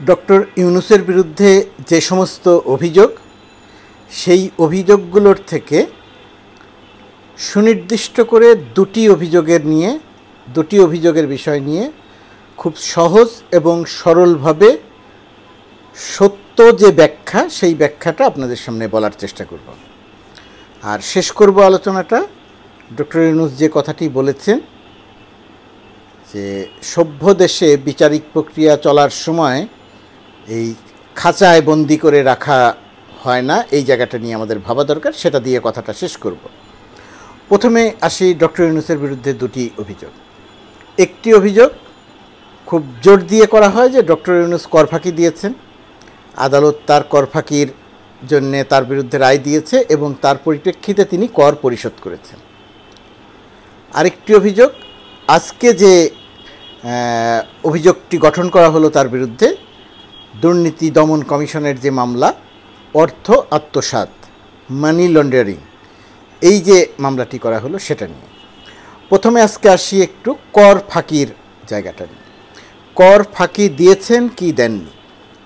Doctor ইউনূসের বিরুদ্ধে যে সমস্ত অভিযোগ, সেই অভিযোগগুলোর থেকে সুনির্দিষ্ট করে দুটি অভিযোগের বিষয় নিয়ে খুব সহজ এবং সরলভাবে সত্য যে ব্যাখ্যা, সেই ব্যাখ্যাটা আপনাদের সামনে বলার চেষ্টা করব। আর শেষ করব আলোচনাটা ডক্টর ইউনূস যে কথাটি বলেছেন যে সভ্য দেশে বিচারিক প্রক্রিয়া চলার সময় এই খাঁচায় বন্দি করে রাখা হয় না, এই জায়গাটা নিয়ে আমাদের ভাবা দরকার, সেটা দিয়ে কথাটা শেষ করব। প্রথমে আসি ডক্টর ইউনূসের বিরুদ্ধে দুটি অভিযোগ। একটি অভিযোগ খুব জোর দিয়ে করা হয় যে ডক্টর ইউনূস কর ফাঁকি দিয়েছেন, আদালত তার কর ফাঁকির জন্যে তার বিরুদ্ধে রায় দিয়েছে এবং তার পরিপ্রেক্ষিতে তিনি কর পরিশোধ করেছেন। আরেকটি অভিযোগ, আজকে যে অভিযোগটি গঠন করা হলো তার বিরুদ্ধে, দুর্নীতি দমন কমিশনের যে মামলা, অর্থ আত্মসাৎ, মানি লন্ডারিং, এই যে মামলাটি করা হলো সেটা নিয়ে। প্রথমে আজকে আসি একটু কর ফাঁকির জায়গাটা নিয়ে। কর ফাঁকি দিয়েছেন কি দেননি,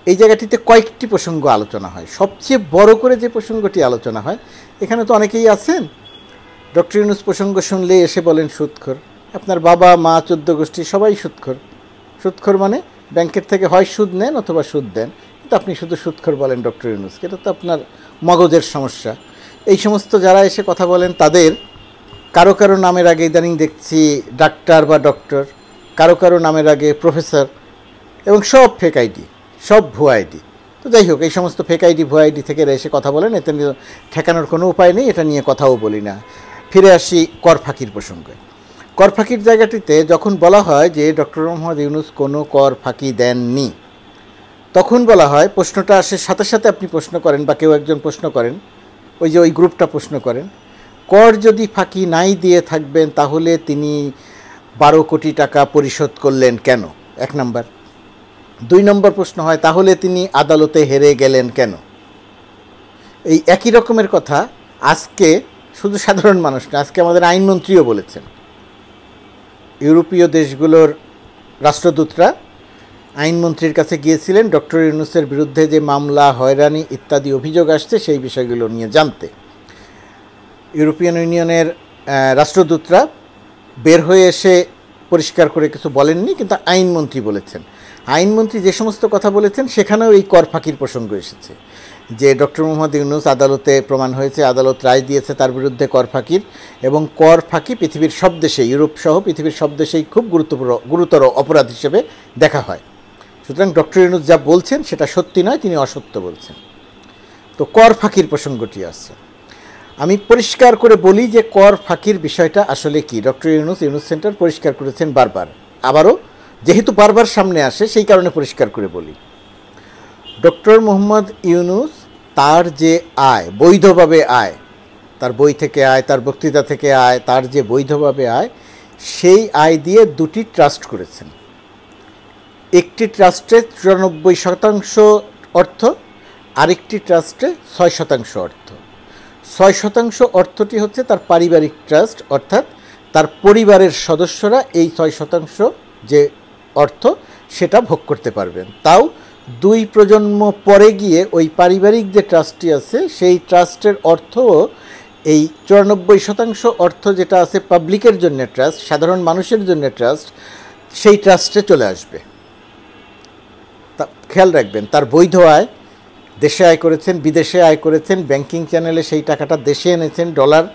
এই জায়গাটিতে কয়েকটি প্রসঙ্গ আলোচনা হয়। সবচেয়ে বড় করে যে প্রসঙ্গটি আলোচনা হয়, এখানে তো অনেকেই আছেন ডক্টর ইউনূস প্রসঙ্গ শুনলে এসে বলেন সুদখোর। আপনার বাবা মা 14 গোষ্ঠী সবাই সুদখোর। সুদখোর মানে ব্যাংকের থেকে হয় সুদ নেন অথবা সুদ দেন, কিন্তু আপনি শুধু সুদখোর বলেন ডক্টর ইউনূসকে, এটা তো আপনার মগজের সমস্যা। এই সমস্ত যারা এসে কথা বলেন তাদের কারো কারো নামের আগে ইদানিং দেখছি ডাক্তার বা ডক্টর, কারো কারো নামের আগে প্রফেসর, এবং সব ফেক আইডি, সব ভুয়া আইডি। তো যাই হোক, এই সমস্ত ফেক আইডি ভুয়া আইডি থেকে এসে কথা বলেন, এতে ঠেকানোর কোনো উপায় নেই, এটা নিয়ে কথাও বলি না। ফিরে আসি কর ফাঁকির প্রসঙ্গে। কর ফাঁকির জায়গাটিতে যখন বলা হয় যে ডক্টর মোহাম্মদ ইউনূস কোনো কর ফাঁকি দেননি, তখন বলা হয়, প্রশ্নটা আসে সাথে সাথে আপনি প্রশ্ন করেন বা কেউ একজন প্রশ্ন করেন, ওই গ্রুপটা প্রশ্ন করেন, কর যদি ফাঁকি নাই দিয়ে থাকবেন তাহলে তিনি 12 কোটি টাকা পরিশোধ করলেন কেন? 1 নম্বর। 2 নম্বর প্রশ্ন হয়, তাহলে তিনি আদালতে হেরে গেলেন কেন? এই একই রকমের কথা আজকে শুধু সাধারণ মানুষ না, আজকে আমাদের আইনমন্ত্রীও বলেছেন। ইউরোপীয় দেশগুলোর রাষ্ট্রদূতরা আইনমন্ত্রীর কাছে গিয়েছিলেন ডক্টর ইউনূসের বিরুদ্ধে যে মামলা, হয়রানি ইত্যাদি অভিযোগ আসছে সেই বিষয়গুলো নিয়ে জানতে। ইউরোপিয়ান ইউনিয়নের রাষ্ট্রদূতরা বের হয়ে এসে পরিষ্কার করে কিছু বলেননি, কিন্তু আইনমন্ত্রী বলেছেন। আইনমন্ত্রী যে সমস্ত কথা বলেছেন সেখানেও এই কর ফাঁকির প্রসঙ্গ এসেছে, যে ডক্টর মোহাম্মদ ইউনূস আদালতে প্রমাণ হয়েছে, আদালত রায় দিয়েছে তার বিরুদ্ধে কর ফাঁকির, এবং কর ফাঁকি পৃথিবীর সব দেশে, ইউরোপ সহ পৃথিবীর সব দেশেই খুব গুরুতর অপরাধ হিসেবে দেখা হয়। সুতরাং ডক্টর ইউনূস যা বলছেন সেটা সত্যি নয়, তিনি অসত্য বলছেন। তো কর ফাঁকির প্রসঙ্গটি আসছে। আমি পরিষ্কার করে বলি যে কর ফাঁকির বিষয়টা আসলে কি। ডক্টর ইউনূস সেন্টার পরিষ্কার করেছেন বারবার, আবারও যেহেতু বারবার সামনে আসে সেই কারণে পরিষ্কার করে বলি। ডক্টর মোহাম্মদ ইউনূস তার যে আয়, বৈধভাবে আয়, তার বই থেকে আয়, তার বক্তৃতা থেকে আয়, তার যে বৈধভাবে আয়, সেই আয় দিয়ে 2টি ট্রাস্ট করেছেন। একটি ট্রাস্টে 94% অর্থ, আরেকটি ট্রাস্টে 6% অর্থ। 6% অর্থটি হচ্ছে তার পারিবারিক ট্রাস্ট, অর্থাৎ তার পরিবারের সদস্যরা এই 6% যে অর্থ সেটা ভোগ করতে পারবেন। তাও 2 প্রজন্ম পরে গিয়ে ওই পারিবারিক যে ট্রাস্টটি আছে সেই ট্রাস্টের অর্থ, এই 94% অর্থ যেটা আছে পাবলিকের জন্য ট্রাস্ট, সাধারণ মানুষের জন্য ট্রাস্ট, সেই ট্রাস্টে চলে আসবে। তা খেয়াল রাখবেন, তার বৈধ আয়, দেশে আয় করেছেন, বিদেশে আয় করেছেন, ব্যাংকিং চ্যানেলে সেই টাকাটা দেশে এনেছেন, ডলার,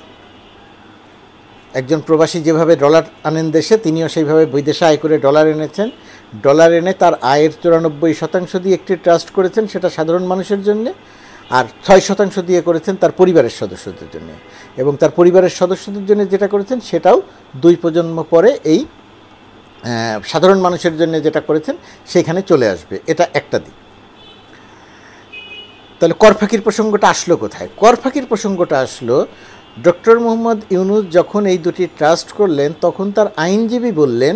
একজন প্রবাসী যেভাবে ডলার আনেন দেশে, তিনিও সেইভাবে বিদেশে আয় করে ডলার এনেছেন। ডলার এনে তার আয়ের 94% দিয়ে একটি ট্রাস্ট করেছেন, সেটা সাধারণ মানুষের জন্য, আর 6% দিয়ে করেছেন তার পরিবারের সদস্যদের জন্য। এবং তার পরিবারের সদস্যদের জন্য যেটা করেছেন সেটাও 2 প্রজন্ম পরে এই সাধারণ মানুষের জন্য যেটা করেছেন সেখানে চলে আসবে। এটা একটা দিক। তাহলে কর ফাঁকির প্রসঙ্গটা আসলো কোথায়? কর ফাঁকির প্রসঙ্গটা আসলো ডক্টর মোহাম্মদ ইউনূস যখন এই 2টি ট্রাস্ট করলেন, তখন তার আইনজীবী বললেন,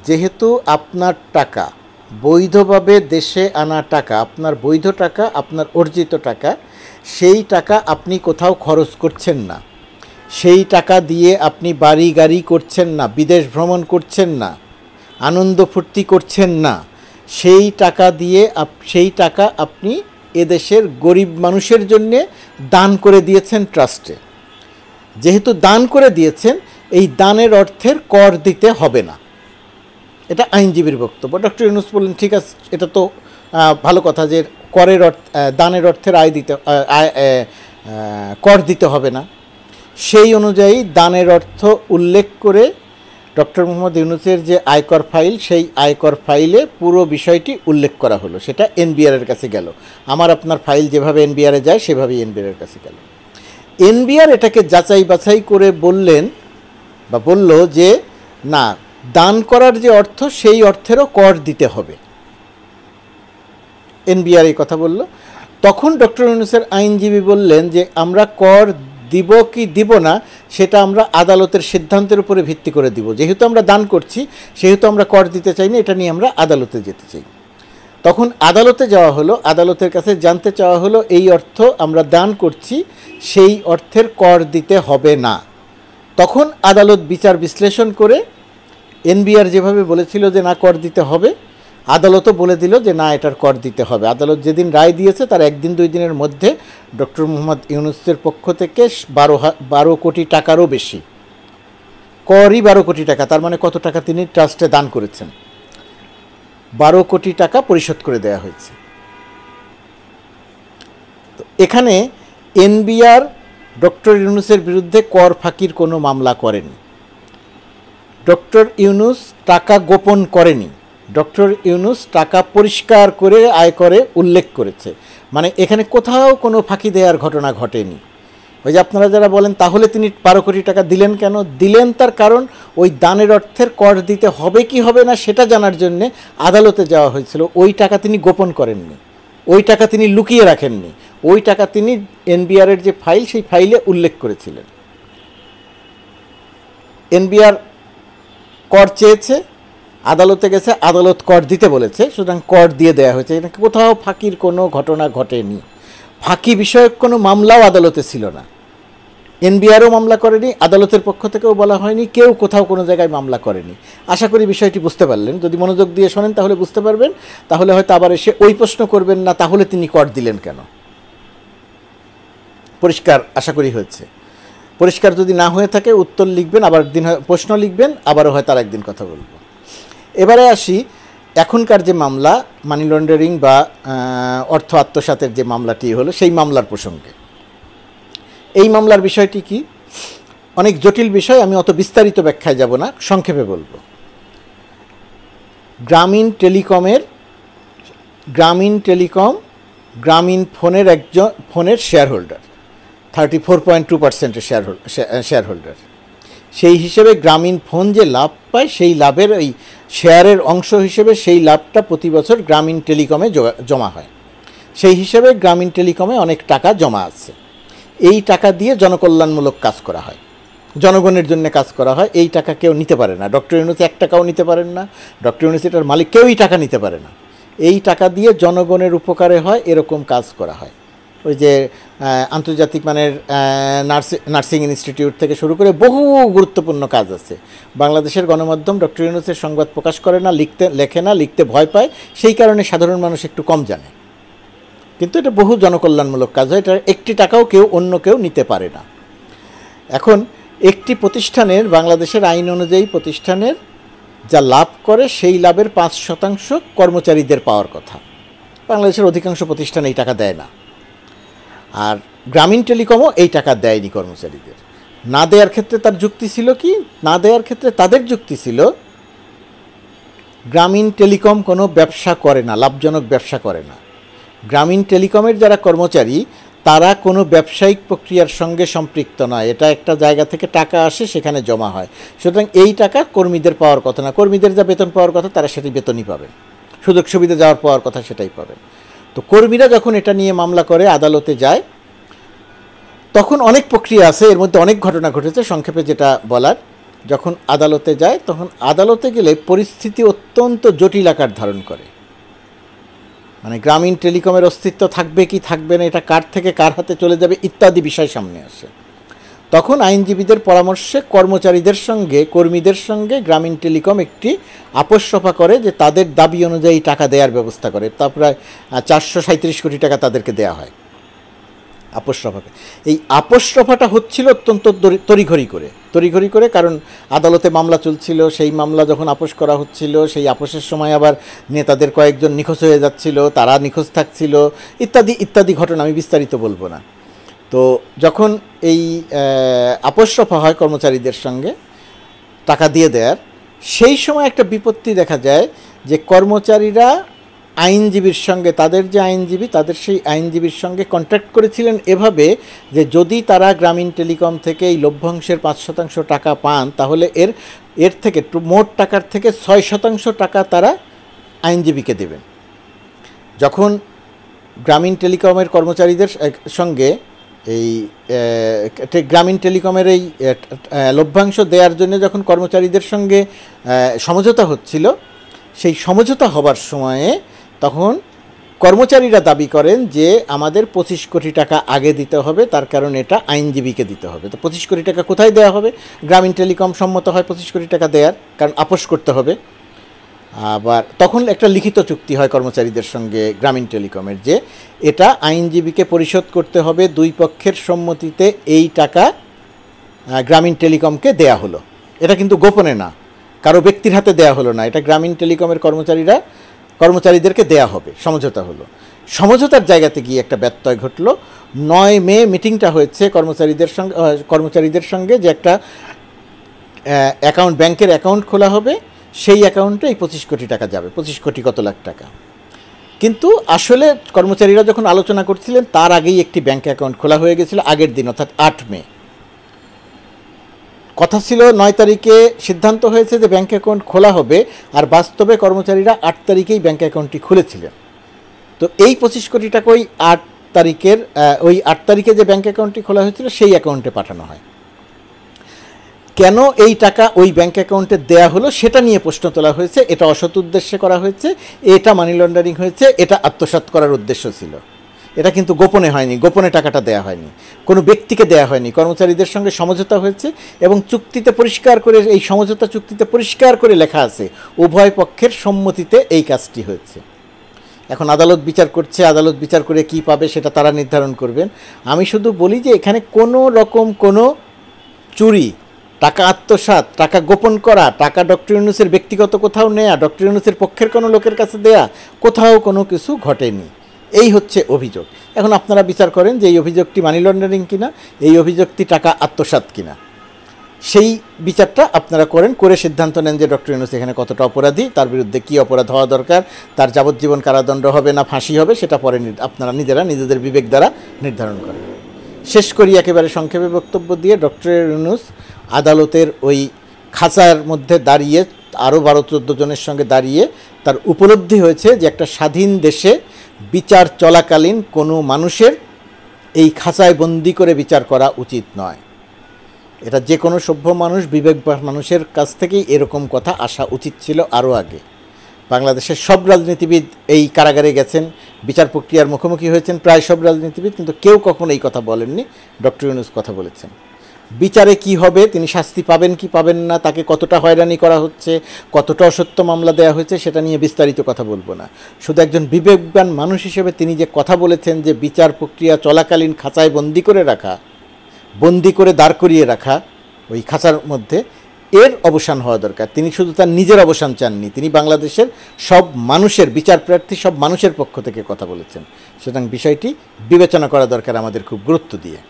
যেহেতু আপনার টাকা, বৈধভাবে দেশে আনা টাকা, আপনার বৈধ টাকা, আপনার অর্জিত টাকা, সেই টাকা আপনি কোথাও খরচ করছেন না, সেই টাকা দিয়ে আপনি বাড়ি গাড়ি করছেন না, বিদেশ ভ্রমণ করছেন না, আনন্দ ফুর্তি করছেন না, সেই টাকা আপনি এদেশের গরিব মানুষের জন্যে দান করে দিয়েছেন ট্রাস্টে। যেহেতু দান করে দিয়েছেন, এই দানের অর্থের কর দিতে হবে না, এটা আইনজীবীর বক্তব্য। ডক্টর ইউনূস বললেন ঠিক আছে, এটা তো ভালো কথা যে দানের অর্থের কর দিতে হবে না। সেই অনুযায়ী দানের অর্থ উল্লেখ করে ডক্টর মোহাম্মদ ইউনূসের যে আয়কর ফাইল, সেই আয়কর ফাইলে পুরো বিষয়টি উল্লেখ করা হলো। সেটা এনবিআরের কাছে গেল। আমার আপনার ফাইল যেভাবে এনবিআরে যায় সেভাবেই এনবিআরের কাছে গেল। এনবিআর এটাকে যাচাই বাছাই করে বলল যে না, দান করার যে অর্থ, সেই অর্থেরও কর দিতে হবে। এনবিআর এই কথা বলল। তখন ডক্টর ইউনূসের আইনজীবী বললেন যে আমরা কর দিব কি দিব না সেটা আমরা আদালতের সিদ্ধান্তের উপরে ভিত্তি করে দিব। যেহেতু আমরা দান করছি, সেহেতু আমরা কর দিতে চাই না, এটা নিয়ে আমরা আদালতে যেতে চাই। তখন আদালতে যাওয়া হলো, আদালতের কাছে জানতে চাওয়া হলো এই অর্থ আমরা দান করছি, সেই অর্থের কর দিতে হবে না। তখন আদালত বিচার বিশ্লেষণ করে এনবিআর যেভাবে বলেছিল যে না কর দিতে হবে, আদালতও বলে দিল যে না, এটার কর দিতে হবে। আদালত যেদিন রায় দিয়েছে তার একদিন দুই দিনের মধ্যে ডক্টর মোহাম্মদ ইউনূসের পক্ষ থেকে 12 কোটি টাকারও বেশি করই, 12 কোটি টাকা, তার মানে কত টাকা তিনি ট্রাস্টে দান করেছেন, 12 কোটি টাকা পরিশোধ করে দেওয়া হয়েছে। তো এখানে এনবিআর ডক্টর ইউনূসের বিরুদ্ধে কর ফাঁকির কোনো মামলা করেনি। ডক্টর ইউনূস টাকা গোপন করেনি। ডক্টর ইউনূস টাকা পরিষ্কার করে আয়করে উল্লেখ করেছে। মানে এখানে কোথাও কোনো ফাঁকি দেওয়ার ঘটনা ঘটেনি। ওই যে আপনারা যারা বলেন তাহলে তিনি 12 কোটি টাকা দিলেন কেন, দিলেন তার কারণ ওই দানের অর্থের কর দিতে হবে কি হবে না সেটা জানার জন্যে আদালতে যাওয়া হয়েছিল। ওই টাকা তিনি গোপন করেননি, ওই টাকা তিনি লুকিয়ে রাখেননি, ওই টাকা তিনি এনবিআরের যে ফাইল, সেই ফাইলে উল্লেখ করেছিলেন। এনবিআর কর চেয়েছে, আদালতে গেছে, আদালত কর দিতে বলেছে, সুতরাং কর দিয়ে দেওয়া হয়েছে। এখানে কোথাও ফাঁকির কোনো ঘটনা ঘটেনি। ফাঁকি বিষয়ক কোনো মামলাও আদালতে ছিল না। এনবিআরও মামলা করেনি, আদালতের পক্ষ থেকেও বলা হয়নি, কেউ কোথাও কোনো জায়গায় মামলা করেনি। আশা করি বিষয়টি বুঝতে পারলেন। যদি মনোযোগ দিয়ে শোনেন তাহলে বুঝতে পারবেন, তাহলে হয়তো আবার এসে ওই প্রশ্ন করবেন না তাহলে তিনি কর দিলেন কেন। পরিষ্কার আশা করি হয়েছে। পরিষ্কার যদি না হয়ে থাকে উত্তর লিখবেন, আবার একদিন প্রশ্ন লিখবেন, আবারও হয়তো আর একদিন কথা বলবো। এবারে আসি এখনকার যে মামলা, মানি লন্ডারিং বা অর্থ আত্মসাতের যে মামলাটি হলো, সেই মামলার প্রসঙ্গে। এই মামলার বিষয়টি কি, অনেক জটিল বিষয়, আমি অত বিস্তারিত ব্যাখ্যায় যাব না, সংক্ষেপে বলবো। গ্রামীণ ফোনের শেয়ার হোল্ডার, 34.2% শেয়ার হোল্ডার। সেই হিসেবে গ্রামীণ ফোন যে লাভ পায়, সেই লাভের ওই শেয়ারের অংশ হিসেবে সেই লাভটা প্রতি বছর গ্রামীণ টেলিকমে জমা হয়। সেই হিসেবে গ্রামীণ টেলিকমে অনেক টাকা জমা আছে। এই টাকা দিয়ে জনকল্যাণমূলক কাজ করা হয়, জনগণের জন্য কাজ করা হয়। এই টাকা কেউ নিতে পারে না। ডক্টর ইউনূস 1 টাকাও নিতে পারেন না, ডক্টর ইউনূস এটার মালিক, কেউই টাকা নিতে পারে না। এই টাকা দিয়ে জনগণের উপকারে হয়, এরকম কাজ করা হয়। ওই যে আন্তর্জাতিক মানের নার্সিং ইনস্টিটিউট থেকে শুরু করে বহু গুরুত্বপূর্ণ কাজ আছে। বাংলাদেশের গণমাধ্যম ডক্টর ইউনূসের সংবাদ প্রকাশ করে না, লেখে না, লিখতে ভয় পায়, সেই কারণে সাধারণ মানুষ একটু কম জানে। কিন্তু এটা বহু জনকল্যাণমূলক কাজ হয়, এটা 1 টাকাও অন্য কেউ নিতে পারে না। এখন একটি প্রতিষ্ঠানের, বাংলাদেশের আইন অনুযায়ী প্রতিষ্ঠানের যা লাভ করে সেই লাভের 5% কর্মচারীদের পাওয়ার কথা। বাংলাদেশের অধিকাংশ প্রতিষ্ঠান এই টাকা দেয় না। আর গ্রামীণ টেলিকমও এই টাকা দেয়নি কর্মচারীদের। না দেওয়ার ক্ষেত্রে তার যুক্তি ছিল কি, না দেওয়ার ক্ষেত্রে তাদের যুক্তি ছিল গ্রামীণ টেলিকম কোনো ব্যবসা করে না, লাভজনক ব্যবসা করে না। গ্রামীণ টেলিকমের যারা কর্মচারী তারা কোনো ব্যবসায়িক প্রক্রিয়ার সঙ্গে সম্পৃক্ত নয়। এটা একটা জায়গা থেকে টাকা আসে, সেখানে জমা হয়। সুতরাং এই টাকা কর্মীদের পাওয়ার কথা না। কর্মীদের যা বেতন পাওয়ার কথা তারা সেটাই বেতনই পাবেন, সুযোগ সুবিধা যাওয়ার পাওয়ার কথা সেটাই পাবেন। তো কর্মীরা যখন এটা নিয়ে মামলা করে আদালতে যায়, তখন অনেক প্রক্রিয়া আছে, এর মধ্যে অনেক ঘটনা ঘটেছে। সংক্ষেপে যেটা বলার, যখন আদালতে যায় তখন আদালতে গেলে পরিস্থিতি অত্যন্ত জটিল আকার ধারণ করে। মানে গ্রামীণ টেলিকমের অস্তিত্ব থাকবে কি থাকবে না, এটা কার থেকে কার হাতে চলে যাবে ইত্যাদি বিষয় সামনে আসে। তখন আইনজীবীদের পরামর্শে কর্মীদের সঙ্গে গ্রামীণ টেলিকম একটি আপোষ সভা করে যে তাদের দাবি অনুযায়ী টাকা দেওয়ার ব্যবস্থা করে। তা প্রায় 437 কোটি টাকা তাদেরকে দেয়া হয় আপোষ সভাকে। এই আপোষ সভাটা হচ্ছিল অত্যন্ত তড়িঘড়ি করে, কারণ আদালতে মামলা চলছিল। সেই মামলা যখন আপোষ করা হচ্ছিল, সেই আপোষের সময় আবার নেতাদের কয়েকজন নিখোঁজ হয়ে যাচ্ছিল, তারা নিখোঁজ থাকছিল, ইত্যাদি ঘটনা, আমি বিস্তারিত বলবো না। তো যখন এই আপোষ সভা হয় কর্মচারীদের সঙ্গে টাকা দিয়ে দেয়ার, সেই সময় একটা বিপত্তি দেখা যায় যে কর্মচারীরা আইনজীবীর সঙ্গে, তাদের সেই আইনজীবীর সঙ্গে কন্ট্রাক্ট করেছিলেন এভাবে যে যদি তারা গ্রামীণ টেলিকম থেকে এই লভ্যাংশের 5% টাকা পান, তাহলে এর থেকে মোট টাকার থেকে 6% টাকা তারা আইনজীবীকে দেবেন। যখন গ্রামীণ টেলিকমের কর্মচারীদের সঙ্গে এই গ্রামীণ টেলিকমের এই লভ্যাংশ দেওয়ার জন্য যখন কর্মচারীদের সঙ্গে সমঝোতা হচ্ছিল, সেই সমঝোতা হবার সময়ে তখন কর্মচারীরা দাবি করেন যে আমাদের 25 কোটি টাকা আগে দিতে হবে, তার কারণ এটা আইনজীবীকে দিতে হবে। তো 25 কোটি টাকা কোথায় দেওয়া হবে? গ্রামীণ টেলিকম সম্মত হয় 25 কোটি টাকা দেওয়ার, কারণ আপোষ করতে হবে। আবার তখন একটা লিখিত চুক্তি হয় কর্মচারীদের সঙ্গে গ্রামীণ টেলিকমের, যে এটা আইনজীবীকে পরিশোধ করতে হবে, দুই পক্ষের সম্মতিতে এই টাকা গ্রামীণ টেলিকমকে দেয়া হলো। এটা কিন্তু গোপনে না, কারো ব্যক্তির হাতে দেয়া হলো না, এটা গ্রামীণ টেলিকমের কর্মচারীদেরকে দেয়া হবে, সমঝোতা হলো। সমঝোতার জায়গাতে গিয়ে একটা ব্যত্যয় ঘটলো। 9 মে মিটিংটা হয়েছে কর্মচারীদের সঙ্গে, যে একটা ব্যাংকের অ্যাকাউন্ট খোলা হবে, সেই অ্যাকাউন্টে এই 25 কোটি টাকা যাবে, 25 কোটি কত লাখ টাকা। কিন্তু আসলে কর্মচারীরা যখন আলোচনা করছিলেন তার আগেই একটি ব্যাংক অ্যাকাউন্ট খোলা হয়ে গেছিল, আগের দিন অর্থাৎ 8 মে। কথা ছিল 9 তারিখে সিদ্ধান্ত হয়েছে যে ব্যাংক অ্যাকাউন্ট খোলা হবে, আর বাস্তবে কর্মচারীরা 8 তারিখেই ব্যাংক অ্যাকাউন্টটি খুলেছিলেন। তো এই 25 কোটি টাকা ওই 8 তারিখে যে ব্যাংক অ্যাকাউন্টটি খোলা হয়েছিল সেই অ্যাকাউন্টে পাঠানো হয়। কেন এই টাকা ওই ব্যাংক অ্যাকাউন্টে দেয়া হলো সেটা নিয়ে প্রশ্ন তোলা হয়েছে। এটা অসৎ উদ্দেশ্যে করা হয়েছে, এটা মানি লন্ডারিং হয়েছে, এটা আত্মসাৎ করার উদ্দেশ্য ছিল। এটা কিন্তু গোপনে হয়নি, গোপনে টাকাটা দেয়া হয়নি, কোনো ব্যক্তিকে দেয়া হয়নি, কর্মচারীদের সঙ্গে সমঝোতা হয়েছে এবং চুক্তিতে পরিষ্কার করে, এই সমঝোতা চুক্তিতে পরিষ্কার করে লেখা আছে উভয় পক্ষের সম্মতিতে এই কাজটি হয়েছে। এখন আদালত বিচার করছে, আদালত বিচার করে কি পাবে সেটা তারা নির্ধারণ করবেন। আমি শুধু বলি যে এখানে কোনো রকম কোনো চুরি, টাকা আত্মসাৎ, টাকা গোপন করা, টাকা ডক্টর ইউনূসের ব্যক্তিগত কোথাও নেয়া, ডক্টর ইউনূসের পক্ষের কোনো লোকের কাছে দেয়া, কোথাও কোনো কিছু ঘটেনি। এই হচ্ছে অভিযোগ। এখন আপনারা বিচার করেন যে এই অভিযোগটি মানি লন্ডারিং কিনা, এই অভিযোগটি টাকা আত্মসাৎ কিনা। সেই বিচারটা আপনারা করে সিদ্ধান্ত নেন যে ডক্টর ইউনূস এখানে কতটা অপরাধী, তার বিরুদ্ধে কী অপরাধ হওয়া দরকার, তার যাবজ্জীবন কারাদণ্ড হবে না ফাঁসি হবে, সেটা পরে আপনারা নিজেদের বিবেক দ্বারা নির্ধারণ করেন। শেষ করি একেবারে সংক্ষেপে বক্তব্য দিয়ে। ডক্টর ইউনূস আদালতের ওই খাঁচার মধ্যে দাঁড়িয়ে আরও 12-14 জনের সঙ্গে দাঁড়িয়ে তার উপলব্ধি হয়েছে যে একটা স্বাধীন দেশে বিচার চলাকালীন কোনো মানুষের এই খাঁচায় বন্দি করে বিচার করা উচিত নয়। এটা যে কোনো সভ্য মানুষ, বিবেকবান মানুষের কাছ থেকেই এরকম কথা আসা উচিত ছিল আরও আগে। বাংলাদেশের সব রাজনীতিবিদ এই কারাগারে গেছেন, বিচার প্রক্রিয়ার মুখোমুখি হয়েছেন প্রায় সব রাজনীতিবিদ, কিন্তু কেউ কখনো এই কথা বলেননি। ডক্টর ইউনূস কথা বলেছেন। বিচারে কি হবে, তিনি শাস্তি পাবেন কি পাবেন না, তাকে কতটা হয়রানি করা হচ্ছে, কতটা অসত্য মামলা দেওয়া হয়েছে, সেটা নিয়ে বিস্তারিত কথা বলবো না। শুধু একজন বিবেকবান মানুষ হিসেবে তিনি যে কথা বলেছেন যে বিচার প্রক্রিয়া চলাকালীন খাঁচায় বন্দি করে দাঁড় করিয়ে রাখা ওই খাঁচার মধ্যে, এর অবসান হওয়া দরকার। তিনি শুধু তার নিজের অবসান চাননি, তিনি বাংলাদেশের সব মানুষের, বিচার প্রার্থী সব মানুষের পক্ষ থেকে কথা বলেছেন। সুতরাং বিষয়টি বিবেচনা করা দরকার আমাদের খুব গুরুত্ব দিয়ে।